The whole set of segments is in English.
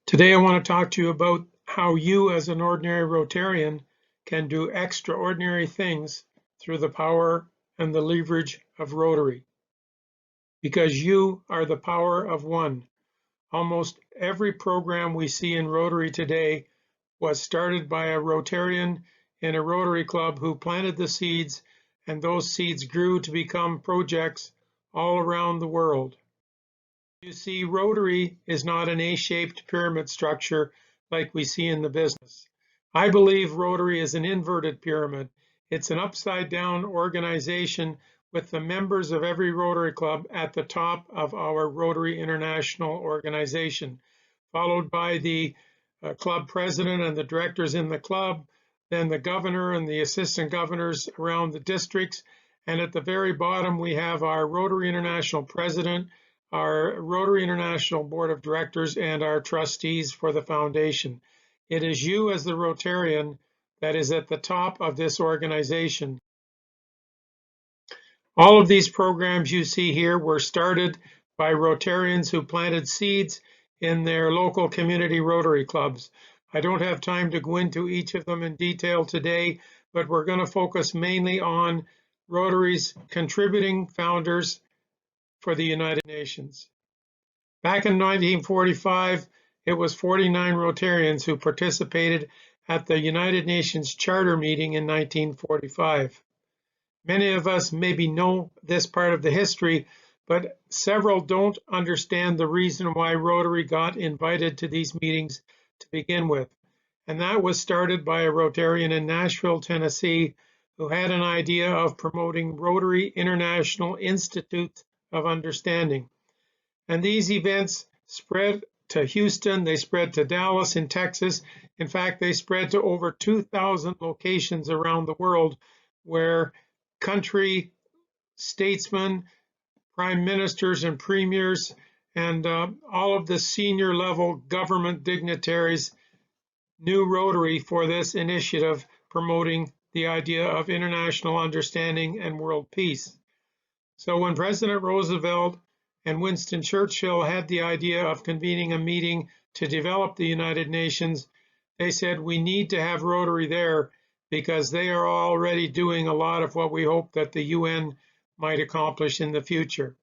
Today I want to talk to you about how you as an ordinary Rotarian can do extraordinary things through the power and the leverage of Rotary. Because you are the power of one. Almost every program we see in Rotary today was started by a Rotarian in a Rotary club who planted the seeds, and those seeds grew to become projects all around the world. You see, Rotary is not an A-shaped pyramid structure like we see in the business. I believe Rotary is an inverted pyramid. It's an upside-down organization with the members of every Rotary club at the top of our Rotary International organization, followed by the club president and the directors in the club, then the governor and the assistant governors around the districts, and at the very bottom we have our Rotary International president, our Rotary International Board of Directors, and our trustees for the foundation. It is you as the Rotarian that is at the top of this organization. All of these programs you see here were started by Rotarians who planted seeds in their local community Rotary clubs. I don't have time to go into each of them in detail today, but we're going to focus mainly on Rotary's contributing founders for the United Nations. Back in 1945, it was 49 Rotarians who participated at the United Nations Charter meeting in 1945. Many of us maybe know this part of the history, but several don't understand the reason why Rotary got invited to these meetings to begin with. And that was started by a Rotarian in Nashville, Tennessee, who had an idea of promoting Rotary International Institute of Understanding. And these events spread to Houston, they spread to Dallas in Texas. In fact, they spread to over 2,000 locations around the world where country statesmen, prime ministers and premiers, and all of the senior level government dignitaries knew Rotary for this initiative promoting the idea of international understanding and world peace. So when President Roosevelt and Winston Churchill had the idea of convening a meeting to develop the United Nations, they said we need to have Rotary there because they are already doing a lot of what we hope that the UN might accomplish in the future.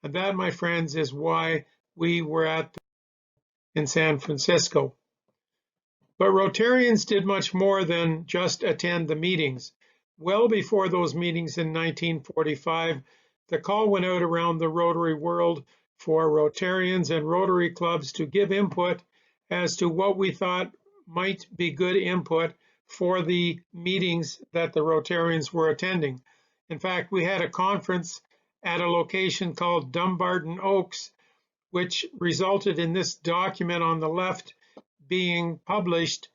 And that, my friends, is why we were in San Francisco. But Rotarians did much more than just attend the meetings. Well before those meetings in 1945, the call went out around the Rotary world for Rotarians and Rotary clubs to give input as to what we thought might be good input for the meetings that the Rotarians were attending. In fact, we had a conference at a location called Dumbarton Oaks, which resulted in this document on the left being published,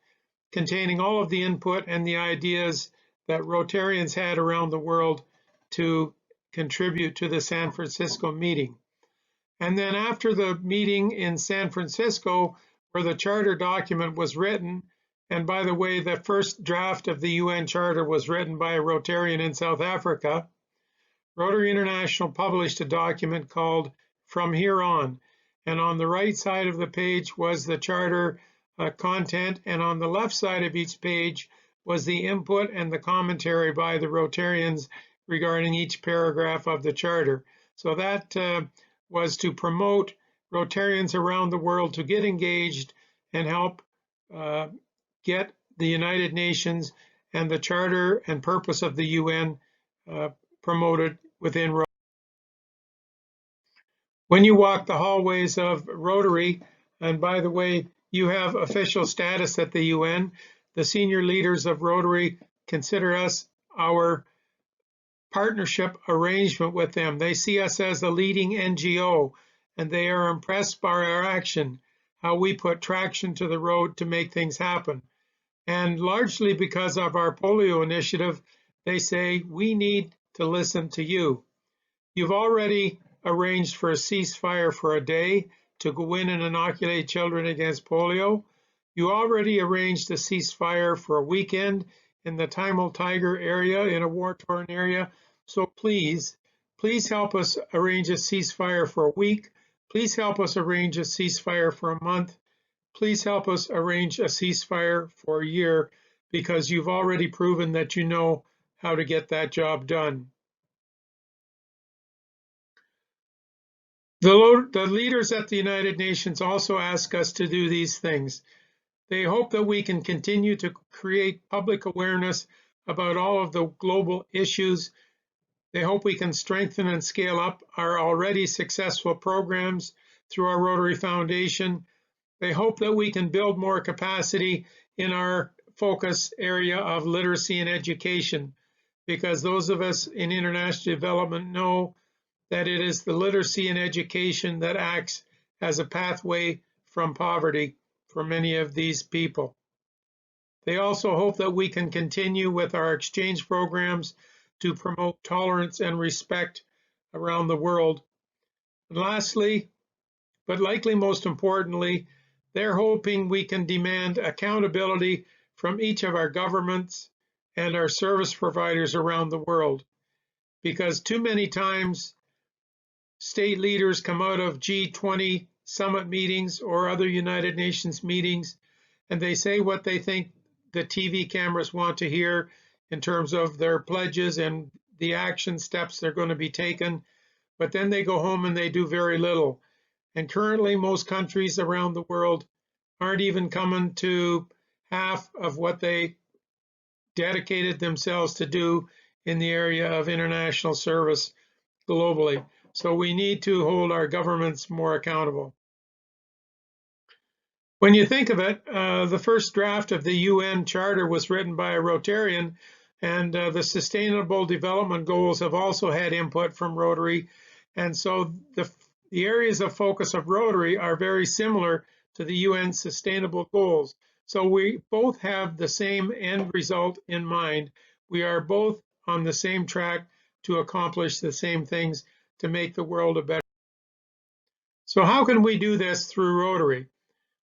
containing all of the input and the ideas that Rotarians had around the world to contribute to the San Francisco meeting. And then after the meeting in San Francisco, where the charter document was written, and by the way, the first draft of the UN Charter was written by a Rotarian in South Africa, Rotary International published a document called From Here On. And on the right side of the page was the charter content, and on the left side of each page was the input and the commentary by the Rotarians regarding each paragraph of the charter. So that was to promote Rotarians around the world to get engaged and help get the United Nations and the charter and purpose of the UN promoted within Rotary. When you walk the hallways of Rotary, and by the way, you have official status at the UN, the senior leaders of Rotary consider us our partnership arrangement with them. They see us as a leading NGO, and they are impressed by our action, how we put traction to the road to make things happen. And largely because of our polio initiative, they say, we need to listen to you. You've already arranged for a ceasefire for a day to go in and inoculate children against polio. You already arranged a ceasefire for a weekend in the Tamil Tiger area, in a war-torn area. So please help us arrange a ceasefire for a week. Please help us arrange a ceasefire for a month. please help us arrange a ceasefire for a year, because you've already proven that you know how to get that job done. The leaders at the United Nations also ask us to do these things. They hope that we can continue to create public awareness about all of the global issues. They hope we can strengthen and scale up our already successful programs through our Rotary Foundation. They hope that we can build more capacity in our focus area of literacy and education, because those of us in international development know that it is the literacy and education that acts as a pathway from poverty for many of these people. They also hope that we can continue with our exchange programs to promote tolerance and respect around the world. And lastly, but likely most importantly, they're hoping we can demand accountability from each of our governments and our service providers around the world, because too many times state leaders come out of G20 summit meetings or other United Nations meetings, and they say what they think the TV cameras want to hear in terms of their pledges and the action steps they're going to be taken, but then they go home and they do very little. And currently, most countries around the world aren't even coming to half of what they dedicated themselves to do in the area of international service globally. So we need to hold our governments more accountable. When you think of it, the first draft of the UN Charter was written by a Rotarian, and the Sustainable Development Goals have also had input from Rotary. And so the areas of focus of Rotary are very similar to the UN Sustainable Goals. So we both have the same end result in mind. We are both on the same track to accomplish the same things to make the world a better. So how can we do this through Rotary?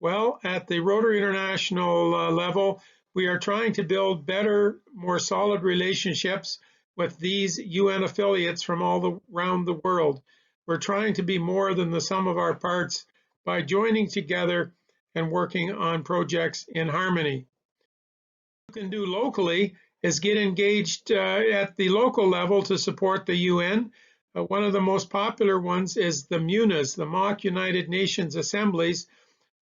Well, at the Rotary International level, we are trying to build better, more solid relationships with these UN affiliates from all around the world. We're trying to be more than the sum of our parts by joining together and working on projects in harmony. What you can do locally is get engaged at the local level to support the UN. One of the most popular ones is the MUNAs, the Mock United Nations Assemblies,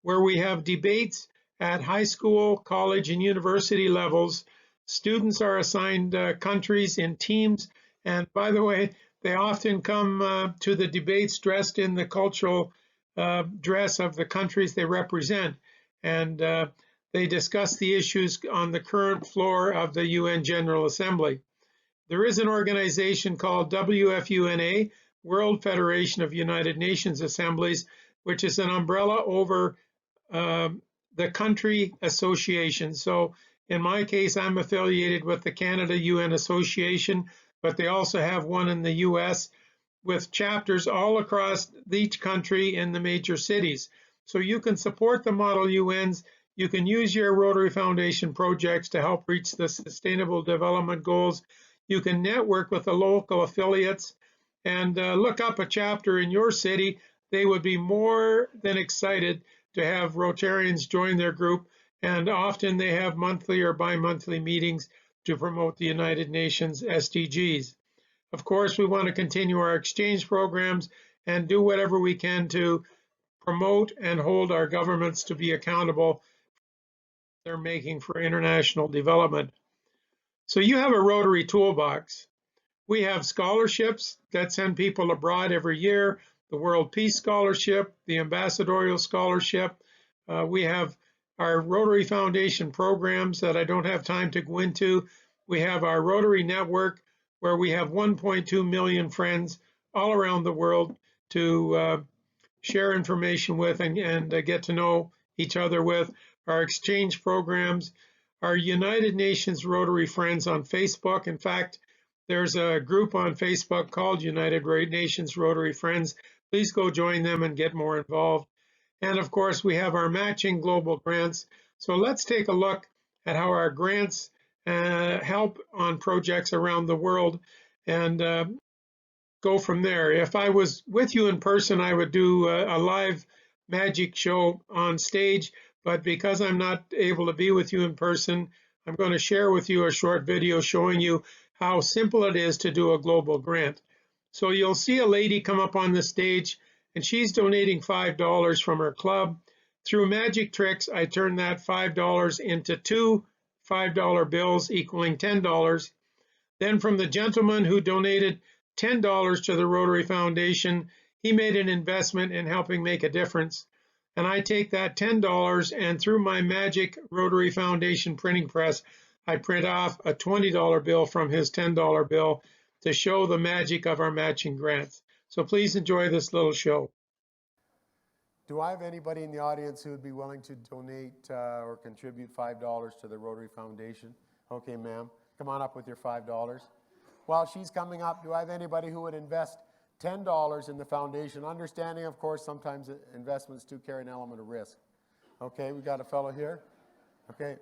where we have debates at high school, college, and university levels. Students are assigned countries in teams, and by the way, they often come to the debates dressed in the cultural dress of the countries they represent, and they discuss the issues on the current floor of the UN General Assembly. There is an organization called WFUNA, World Federation of United Nations Assemblies, which is an umbrella over the country association. So in my case, I'm affiliated with the Canada UN Association, but they also have one in the US with chapters all across each country in the major cities. So you can support the Model UNs. You can use your Rotary Foundation projects to help reach the Sustainable Development Goals. You can network with the local affiliates and look up a chapter in your city. They would be more than excited to have Rotarians join their group, and often they have monthly or bi-monthly meetings to promote the United Nations SDGs. Of course, we want to continue our exchange programs and do whatever we can to promote and hold our governments to be accountable they're making for international development. So you have a Rotary toolbox. We have scholarships that send people abroad every year, the World Peace Scholarship, the Ambassadorial Scholarship. We have our Rotary Foundation programs that I don't have time to go into. We have our Rotary Network, where we have 1.2 million friends all around the world to share information with and get to know each other with. Our exchange programs, our United Nations Rotary Friends on Facebook. In fact, there's a group on Facebook called United Nations Rotary Friends. Please go join them and get more involved. And of course, we have our matching global grants. So let's take a look at how our grants help on projects around the world and go from there. If I was with you in person, I would do a live magic show on stage, but because I'm not able to be with you in person, I'm going to share with you a short video showing you how simple it is to do a global grant. So you'll see a lady come up on the stage, and she's donating $5 from her club. Through magic tricks, I turned that $5 into two $5 bills equaling $10. Then from the gentleman who donated $10 to the Rotary Foundation, he made an investment in helping make a difference. And I take that $10 and through my magic Rotary Foundation printing press, I print off a $20 bill from his $10 bill to show the magic of our matching grants. So please enjoy this little show. Do I have anybody in the audience who would be willing to donate or contribute $5 to the Rotary Foundation? Okay, ma'am. Come on up with your $5. While she's coming up, do I have anybody who would invest $10 in the foundation? Understanding, of course, sometimes investments do carry an element of risk. Okay, we got a fellow here. Okay,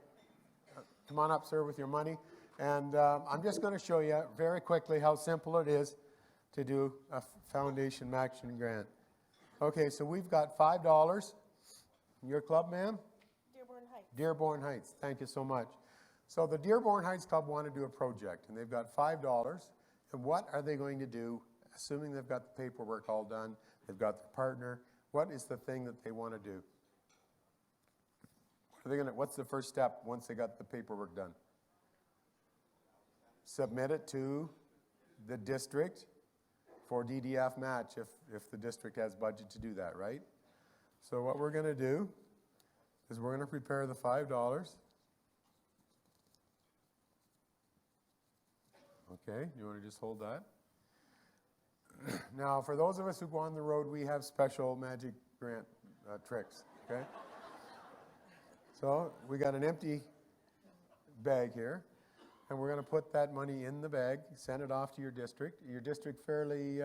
come on up, sir, with your money. And I'm just going to show you very quickly how simple it is to do a foundation matching grant. Okay, so we've got $5. Your club, ma'am? Dearborn Heights. Dearborn Heights. Thank you so much. So the Dearborn Heights Club want to do a project, and they've got $5. And what are they going to do, assuming they've got the paperwork all done, they've got their partner, what is the thing that they want to do? What's the first step once they got the paperwork done? Submit it to the district for DDF match if the district has budget to do that, right? So what we're going to do is we're going to prepare the $5. Okay, you want to just hold that? Now, for those of us who go on the road, we have special magic grant tricks, okay? So we got an empty bag here, and we're going to put that money in the bag, send it off to your district. Your district fairly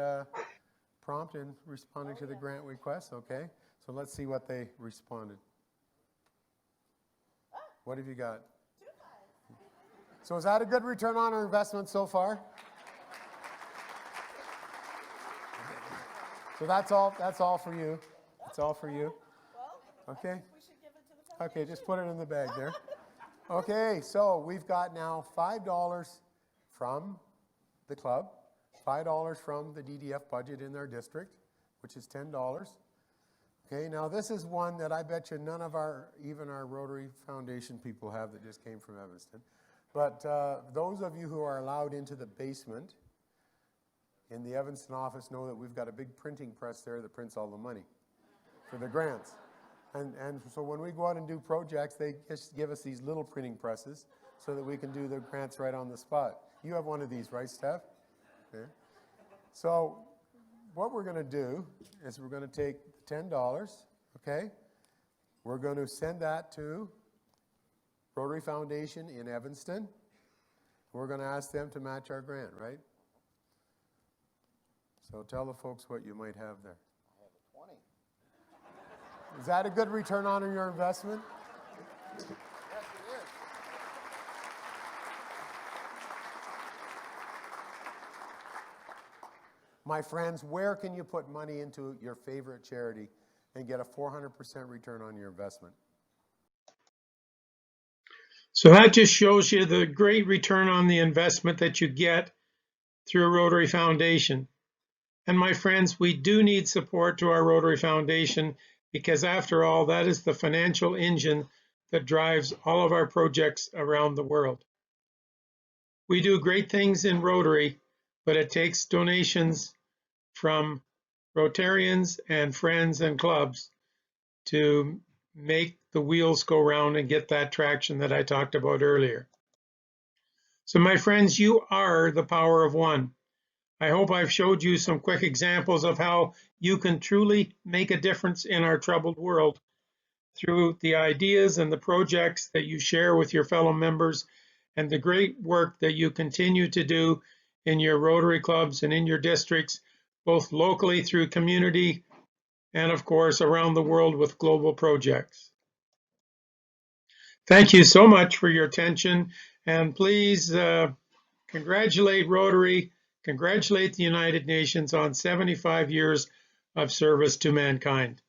prompt in responding to the grant request, okay? So let's see what they responded. What have you got? So is that a good return on our investment so far? So that's all for you. That's all for you. Okay. We should give it to the Okay, just put it in the bag there. Okay, so we've got now $5 from the club, $5 from the DDF budget in their district, which is $10. Okay, now this is one that I bet you none of even our Rotary Foundation people have that just came from Evanston. But those of you who are allowed into the basement in the Evanston office know that we've got a big printing press there that prints all the money for the grants. And so when we go out and do projects, they just give us these little printing presses so that we can do the grants right on the spot. You have one of these, right, Steph? Okay. So what we're going to do is we're going to take $10, okay? We're going to send that to Rotary Foundation in Evanston. We're going to ask them to match our grant, right? So tell the folks what you might have there. I have a 20. Is that a good return on your investment? Yes, it is. My friends, where can you put money into your favorite charity and get a 400% return on your investment? So that just shows you the great return on the investment that you get through a Rotary Foundation. And my friends, we do need support to our Rotary Foundation because after all, that is the financial engine that drives all of our projects around the world. We do great things in Rotary, but it takes donations from Rotarians and friends and clubs to make the wheels go round and get that traction that I talked about earlier. So my friends, you are the power of one. I hope I've showed you some quick examples of how you can truly make a difference in our troubled world through the ideas and the projects that you share with your fellow members and the great work that you continue to do in your Rotary clubs and in your districts, both locally through community and of course around the world with global projects. Thank you so much for your attention, and please congratulate Rotary, congratulate the United Nations on 75 years of service to mankind.